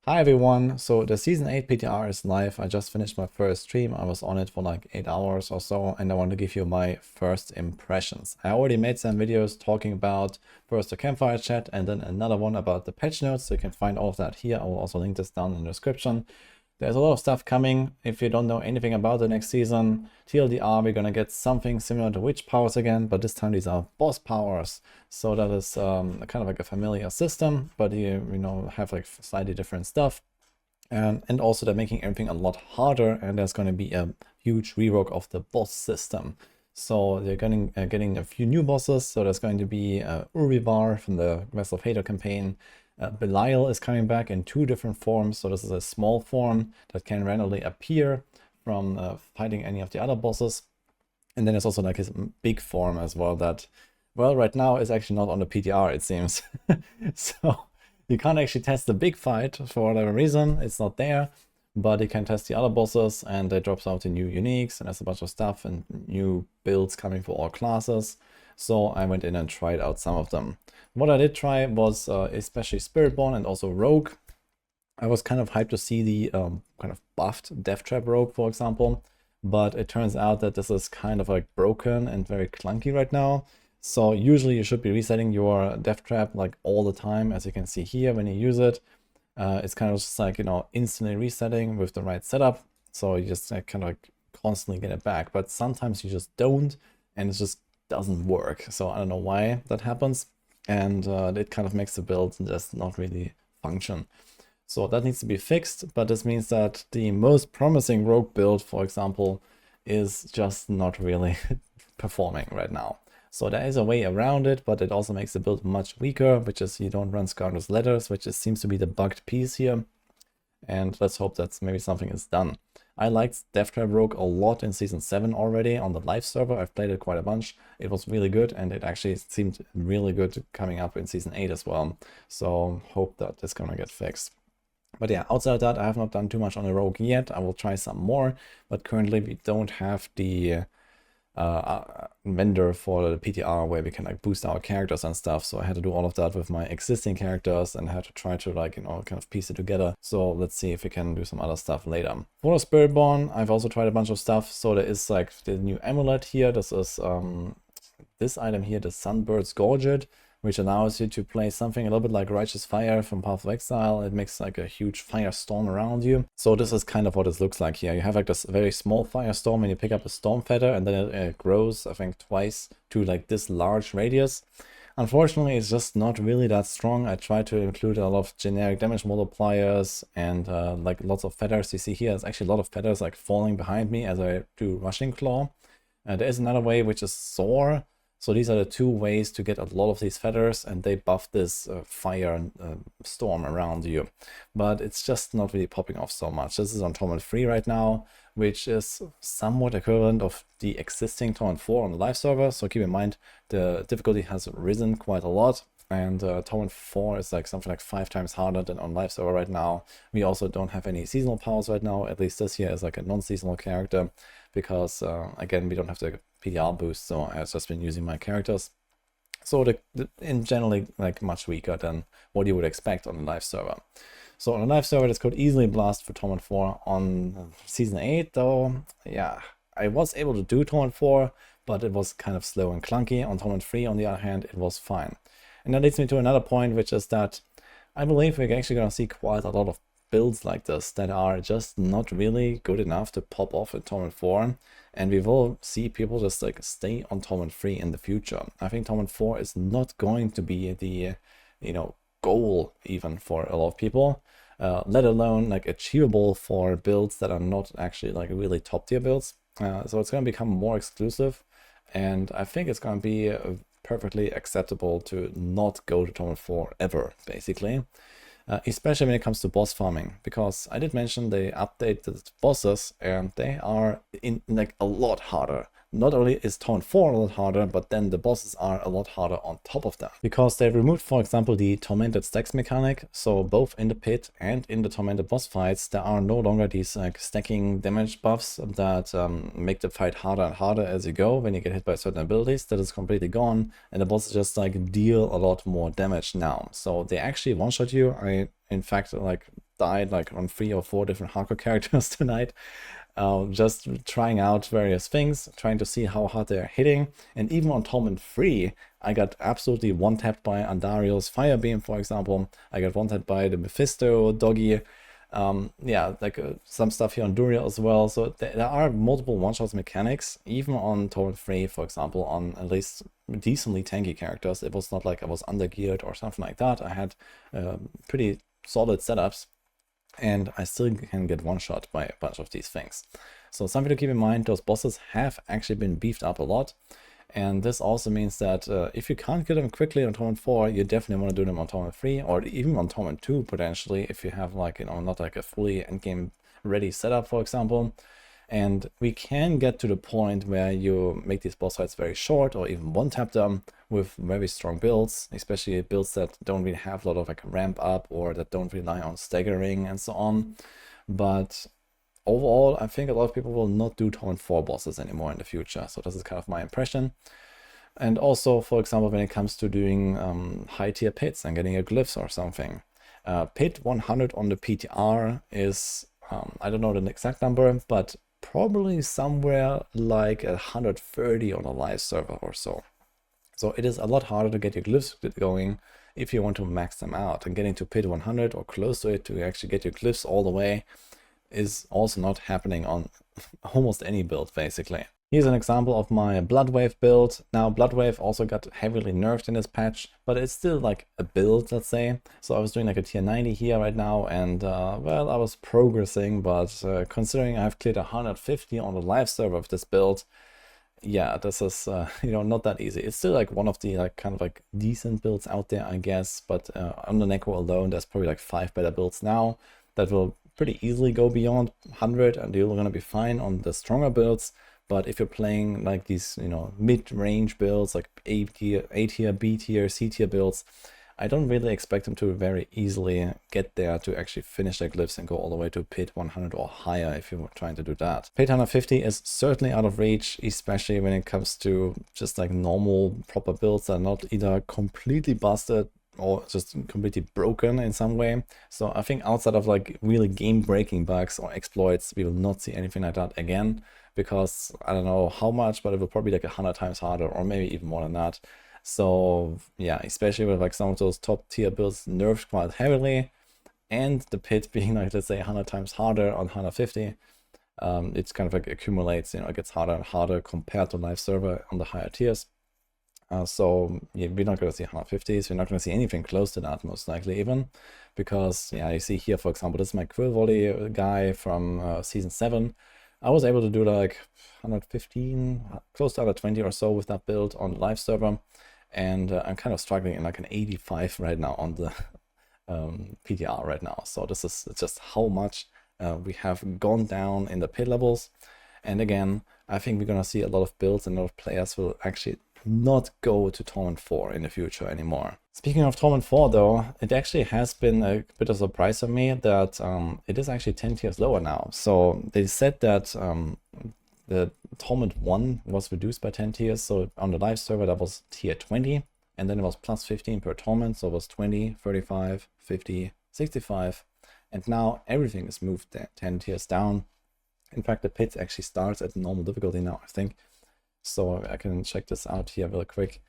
Hi everyone, so the Season 8 PTR is live. I just finished my first stream. I was on it for like 8 hours or so, and I want to give you my first impressions. I already made some videos talking about first the campfire chat and then another one about the patch notes, so you can find all of that here. I will also link this down in the description. There's a lot of stuff coming. If you don't know anything about the next season, TLDR, we're gonna get something similar to witch powers again, but this time these are boss powers. So that is kind of like a familiar system, but you have like slightly different stuff. And also they're making everything a lot harder, and there's going to be a huge rework of the boss system. So they're getting a few new bosses. So there's going to be Urivar from the Vessel of Hater campaign. Belial is coming back in 2 different forms. So this is a small form that can randomly appear from fighting any of the other bosses. And then there's also like his big form as well that, well, right now is actually not on the PTR, it seems. So you can't actually test the big fight for whatever reason. It's not there, but you can test the other bosses, and they drops out the new uniques, and there's a bunch of stuff and new builds coming for all classes. So I went in and tried out some of them. What I did try was especially Spiritborn and also Rogue. I was kind of hyped to see the kind of buffed Death Trap Rogue, for example, but it turns out that this is kind of like broken and very clunky right now. So usually you should be resetting your Death Trap like all the time, as you can see here when you use it. It's kind of just like, instantly resetting with the right setup. So you just kind of like constantly get it back, but sometimes you just don't, and it just doesn't work. So I don't know why that happens, and it kind of makes the build just not really function. So that needs to be fixed, but this means that the most promising Rogue build, for example, is just not really performing right now. So there is a way around it, but it also makes the build much weaker, which is you don't run Scourge's Letters, which seems to be the bugged piece here. And let's hope that maybe something is done. I liked Death Trap Rogue a lot in Season 7 already on the live server. I've played it quite a bunch. It was really good, and it actually seemed really good coming up in Season 8 as well. So hope that it's gonna get fixed. But yeah, outside of that, I have not done too much on the Rogue yet. I will try some more, but currently we don't have the vendor for the PTR where we can like boost our characters and stuff. So I had to do all of that with my existing characters and had to try to like, kind of piece it together. So let's see if we can do some other stuff later. For the Spiritborn, I've also tried a bunch of stuff. So there is like the new amulet here. This is this item here, the Sunbird's Gorget, which allows you to play something a little bit like Righteous Fire from Path of Exile. It makes like a huge firestorm around you. So this is kind of what it looks like here. You have like this very small firestorm, and you pick up a storm feather, and then it grows, I think, twice to like this large radius. Unfortunately, it's just not really that strong. I tried to include a lot of generic damage multipliers and like lots of feathers. You see here, there's actually a lot of feathers like falling behind me as I do Rushing Claw. There is another way, which is Soar. So these are the 2 ways to get a lot of these feathers, and they buff this fire storm around you. But it's just not really popping off so much. This is on Torment 3 right now, which is somewhat equivalent of the existing Torment 4 on the live server. So keep in mind, the difficulty has risen quite a lot. And Torment 4 is like something like 5 times harder than on live server right now. We also don't have any seasonal powers right now. At least this year is like a non-seasonal character, because again, we don't have the PTR boost, so I've just been using my characters. So in generally like much weaker than what you would expect on the live server. So on the live server, this could easily blast for Torment 4. On Season 8 though, yeah, I was able to do Torment 4, but it was kind of slow and clunky. On Torment 3, on the other hand, it was fine. And that leads me to another point, which is that I believe we're actually going to see quite a lot of builds like this that are just not really good enough to pop off in Torment 4, and we will see people just like stay on Torment 3 in the future. I think Torment 4 is not going to be the goal even for a lot of people, let alone like achievable for builds that are not actually like really top tier builds. So it's going to become more exclusive, and I think it's going to be perfectly acceptable to not go to Torment 4 ever, basically. Especially when it comes to boss farming, because I did mention they updated bosses, and they are in like a lot harder. Not only is Torment 4 a lot harder, but then the bosses are a lot harder on top of that. Because they removed, for example, the Tormented Stacks mechanic. So both in the pit and in the Tormented boss fights, there are no longer these like stacking damage buffs that make the fight harder and harder as you go when you get hit by certain abilities. That is completely gone, and the bosses just like deal a lot more damage now. So they actually one-shot you. I, in fact, like died like on 3 or 4 different hardcore characters tonight. Just trying out various things, trying to see how hard they're hitting. And even on Torment 3, I got absolutely one-tapped by Andario's Fire Beam, for example. I got one-tapped by the Mephisto Doggy. Yeah, like some stuff here on Duriel as well. So there are multiple one-shots mechanics, even on Torment 3, for example, on at least decently tanky characters. It was not like I was undergeared or something like that. I had pretty solid setups, and I still can get one-shot by a bunch of these things. So something to keep in mind, those bosses have actually been beefed up a lot. And this also means that if you can't get them quickly on Torment 4, you definitely want to do them on Torment 3, or even on Torment 2 potentially, if you have like, not like a fully endgame ready setup, for example. And we can get to the point where you make these boss fights very short, or even one-tap them with very strong builds, especially builds that don't really have a lot of like ramp up, or that don't rely on staggering and so on. But overall, I think a lot of people will not do Torment 4 bosses anymore in the future. So this is kind of my impression. And also, for example, when it comes to doing high tier pits and getting a glyphs or something. Pit 100 on the PTR is, I don't know the exact number, but probably somewhere like 130 on a live server or so. So it is a lot harder to get your glyphs going if you want to max them out. And getting to Pit 100 or close to it to actually get your glyphs all the way is also not happening on almost any build, basically. Here's an example of my Bloodwave build. Now, Bloodwave also got heavily nerfed in this patch, but it's still like a build, let's say. So I was doing like a tier 90 here right now, and well, I was progressing, but considering I've cleared 150 on the live server of this build, yeah, this is not that easy. It's still like one of the like kind of like decent builds out there, I guess, but on the Necro alone, there's probably like 5 better builds now that will pretty easily go beyond 100, and you're gonna be fine on the stronger builds. But if you're playing like these, mid-range builds, like A tier, B tier, C tier builds, I don't really expect them to very easily get there to actually finish their glyphs and go all the way to Pit 100 or higher if you're trying to do that. Pit 150 is certainly out of reach, especially when it comes to just like normal proper builds that are not either completely busted or just completely broken in some way. So I think outside of like really game-breaking bugs or exploits, we will not see anything like that again, because I don't know how much, but it will probably be like 100 times harder, or maybe even more than that. So yeah, especially with like some of those top tier builds nerfed quite heavily, and the pit being like, let's say 100 times harder on 150, it's kind of like accumulates, it gets harder and harder compared to live server on the higher tiers. So yeah, we're not going to see 150s, we're not going to see anything close to that, most likely even, because yeah, you see here, for example, this is my Quill Volley guy from Season 7. I was able to do like 115, close to 120 or so with that build on the live server, and I'm kind of struggling in like an 85 right now on the PTR right now. So this is just how much we have gone down in the pit levels. And again, I think we're going to see a lot of builds and a lot of players will actually not go to Torment 4 in the future anymore. Speaking of Torment 4 though, it actually has been a bit of a surprise for me that it is actually 10 tiers lower now. So they said that the Torment 1 was reduced by 10 tiers, so on the live server that was tier 20, and then it was plus 15 per torment, so it was 20, 35, 50, 65, and now everything is moved 10 tiers down. In fact, the pit actually starts at normal difficulty now, I think. So I can check this out here real quick.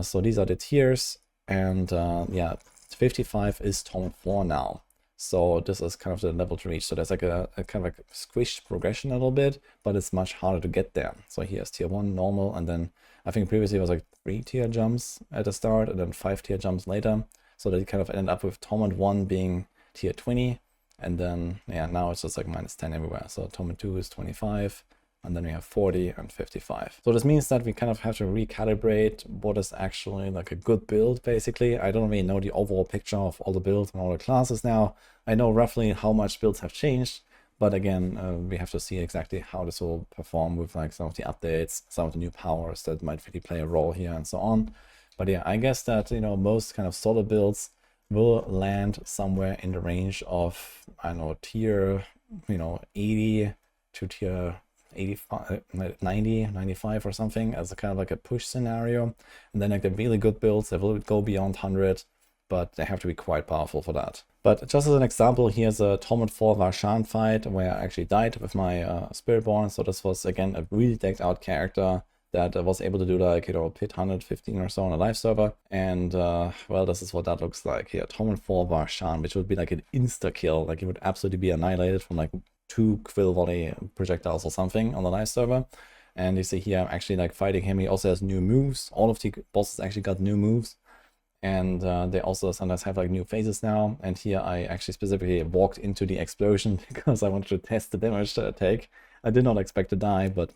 So these are the tiers, and yeah, 55 is Torment 4 now. So this is kind of the level to reach. So there's like a kind of like squished progression a little bit, but it's much harder to get there. So here's tier 1 normal, and then I think previously it was like 3 tier jumps at the start and then 5 tier jumps later. So they kind of ended up with Torment 1 being tier 20, and then yeah, now it's just like minus 10 everywhere. So Torment 2 is 25. And then we have 40 and 55. So this means that we kind of have to recalibrate what is actually like a good build, basically. I don't really know the overall picture of all the builds and all the classes now. I know roughly how much builds have changed, but again, we have to see exactly how this will perform with like some of the updates, some of the new powers that might really play a role here and so on. But yeah, I guess that, most kind of solid builds will land somewhere in the range of, I don't know, tier, 80 to tier 85, 90, 95 or something as a kind of like a push scenario. And then like the really good builds that will go beyond 100, but they have to be quite powerful for that. But just as an example, here's a Torment 4 Varshan fight where I actually died with my Spiritborn. So this was again a really decked out character that was able to do like, you know, pit 115 or so on a live server. And well, this is what that looks like here. Torment 4 Varshan, which would be like an insta kill. Like, it would absolutely be annihilated from like 2 quill volley projectiles or something on the live server. And you see here, I'm actually like fighting him. He also has new moves. All of the bosses actually got new moves. And they also sometimes have like new phases now. And here I actually specifically walked into the explosion because I wanted to test the damage that I take. I did not expect to die, but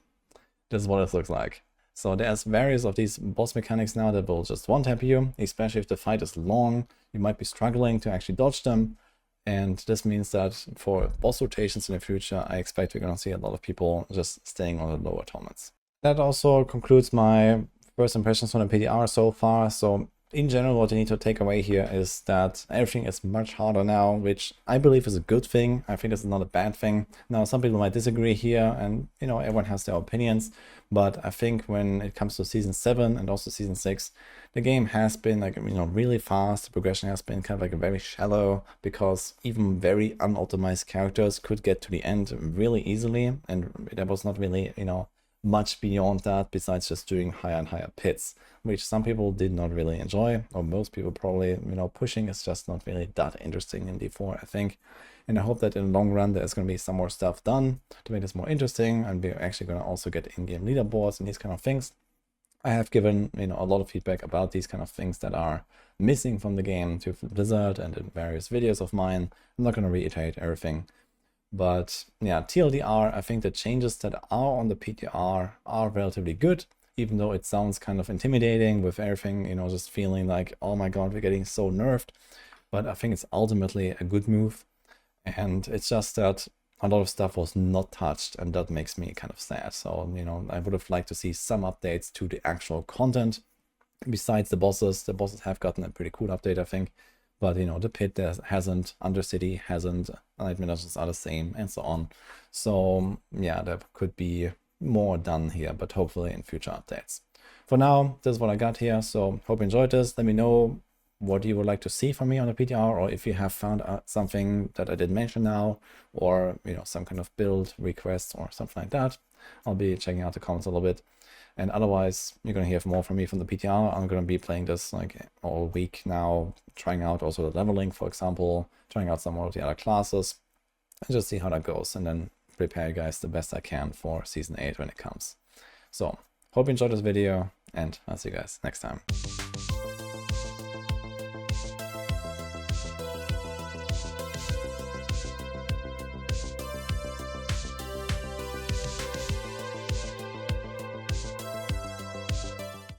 this is what it looks like. So there's various of these boss mechanics now that will just one-tap you, especially if the fight is long. You might be struggling to actually dodge them. And this means that for boss rotations in the future, I expect we're going to see a lot of people just staying on the lower torments. That also concludes my first impressions on the PTR so far. So in general, what you need to take away here is that everything is much harder now, which I believe is a good thing. I think this is not a bad thing. Now, some people might disagree here, and you know, everyone has their opinions. But I think when it comes to Season 7 and also Season 6, the game has been like, you know, really fast. The progression has been kind of like very shallow because even very unoptimized characters could get to the end really easily. And there was not really, you know, much beyond that besides just doing higher and higher pits, which some people did not really enjoy, or most people probably, you know, pushing is just not really that interesting in D4, I think. And I hope that in the long run there's going to be some more stuff done to make this more interesting, and we're actually going to also get in-game leaderboards and these kind of things. I have given, you know, a lot of feedback about these kind of things that are missing from the game to Blizzard and in various videos of mine. I'm not going to reiterate everything. But yeah, TLDR, I think the changes that are on the PTR are relatively good, even though it sounds kind of intimidating with everything, you know, just feeling like, oh my god, we're getting so nerfed. But I think it's ultimately a good move. And it's just that a lot of stuff was not touched, and that makes me kind of sad. So, you know, I would have liked to see some updates to the actual content. Besides the bosses have gotten a pretty cool update, I think. But, you know, the pit hasn't, Undercity hasn't, Nightmare Dungeons are the same, and so on. So, yeah, there could be more done here, but hopefully in future updates. For now, this is what I got here, so hope you enjoyed this. Let me know what you would like to see from me on the PTR, or if you have found something that I didn't mention now, or, you know, some kind of build request or something like that. I'll be checking out the comments a little bit. And otherwise, you're going to hear more from me from the PTR. I'm going to be playing this like all week now, trying out also the leveling, for example, trying out some more of the other classes, and just see how that goes, and then prepare you guys the best I can for Season 8 when it comes. So, hope you enjoyed this video, and I'll see you guys next time.